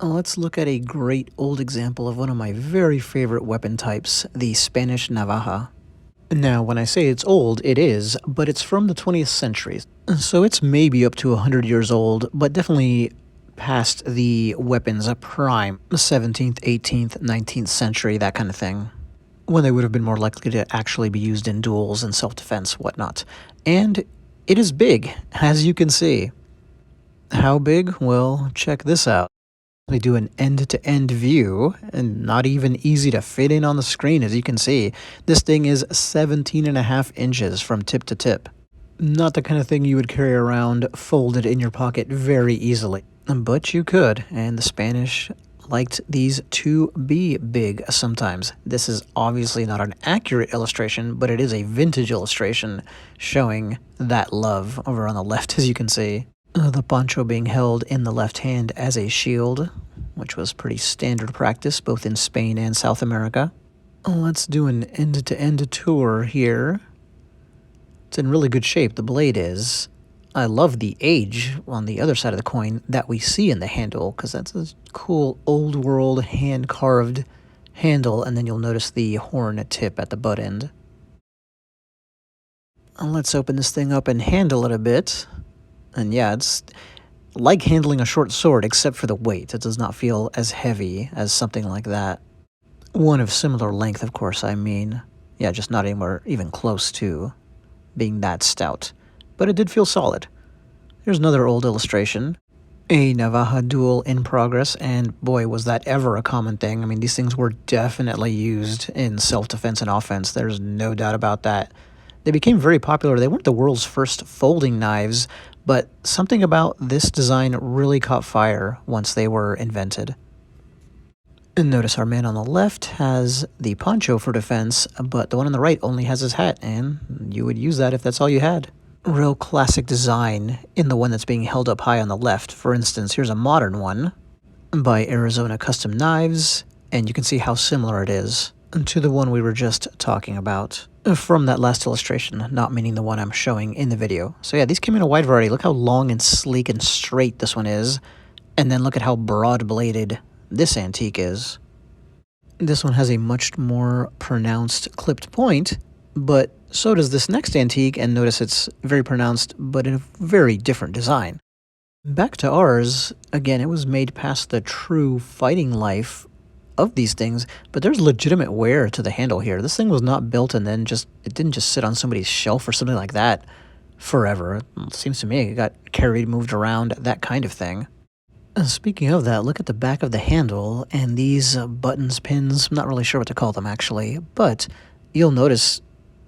Let's look at a great old example of one of my very favorite weapon types, the Spanish Navaja. Now, when I say it's old, it is, but it's from the 20th century. So it's maybe up to 100 years old, but definitely past the weapon's prime, 17th, 18th, 19th century, that kind of thing, when they would have been more likely to actually be used in duels and self-defense, whatnot. And it is big, as you can see. How big? Well, check this out. We do an end-to-end view, and not even easy to fit in on the screen, as you can see. This thing is 17.5 inches from tip to tip. Not the kind of thing you would carry around folded in your pocket very easily. But you could, and the Spanish liked these to be big sometimes. This is obviously not an accurate illustration, but it is a vintage illustration showing that love over on the left, as you can see. The poncho being held in the left hand as a shield, which was pretty standard practice both in Spain and South America. Let's do an end-to-end tour here. It's in really good shape, the blade is. I love the age on the other side of the coin that we see in the handle, because that's a cool old-world hand-carved handle, and then you'll notice the horn tip at the butt end. Let's open this thing up and handle it a bit. And yeah, it's like handling a short sword, except for the weight. It does not feel as heavy as something like that. One of similar length, of course, I mean. Yeah, just not anywhere even close to being that stout. But it did feel solid. Here's another old illustration. A Navaja duel in progress, and boy, was that ever a common thing. I mean, these things were definitely used in self-defense and offense. There's no doubt about that. They became very popular. They weren't the world's first folding knives, but something about this design really caught fire once they were invented. And notice our man on the left has the poncho for defense, but the one on the right only has his hat, and you would use that if that's all you had. Real classic design in the one that's being held up high on the left. For instance, here's a modern one by Arizona Custom Knives, and you can see how similar it is to the one we were just talking about from that last illustration, not meaning the one I'm showing in the video. So yeah, these came in a wide variety. Look how long and sleek and straight this one is, and then look at how broad-bladed this antique is. This one has a much more pronounced clipped point, but so does this next antique, and notice it's very pronounced, but in a very different design. Back to ours, again, it was made past the true fighting life of these things, but there's legitimate wear to the handle here. This thing was not built and then it didn't just sit on somebody's shelf or something like that forever. It seems to me it got carried, moved around, that kind of thing. Speaking of that, look at the back of the handle and these buttons, pins, I'm not really sure what to call them actually, but you'll notice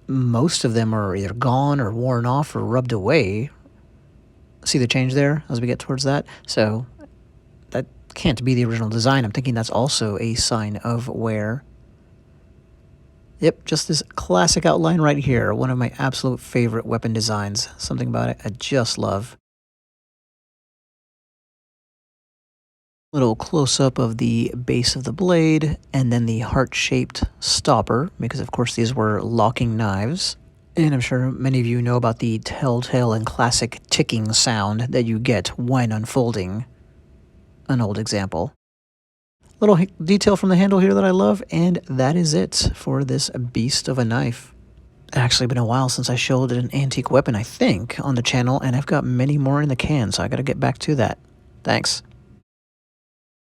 most of them are either gone or worn off or rubbed away. See the change there as we get towards that? So that can't be the original design. I'm thinking that's also a sign of wear. Yep, just this classic outline right here. One of my absolute favorite weapon designs. Something about it I just love. Little close-up of the base of the blade, and then the heart-shaped stopper, because of course these were locking knives. And I'm sure many of you know about the telltale and classic ticking sound that you get when unfolding an old example. Little detail from the handle here that I love, and that is it for this beast of a knife. It's actually been a while since I showed an antique weapon, I think, on the channel, and I've got many more in the can, so I gotta get back to that. Thanks.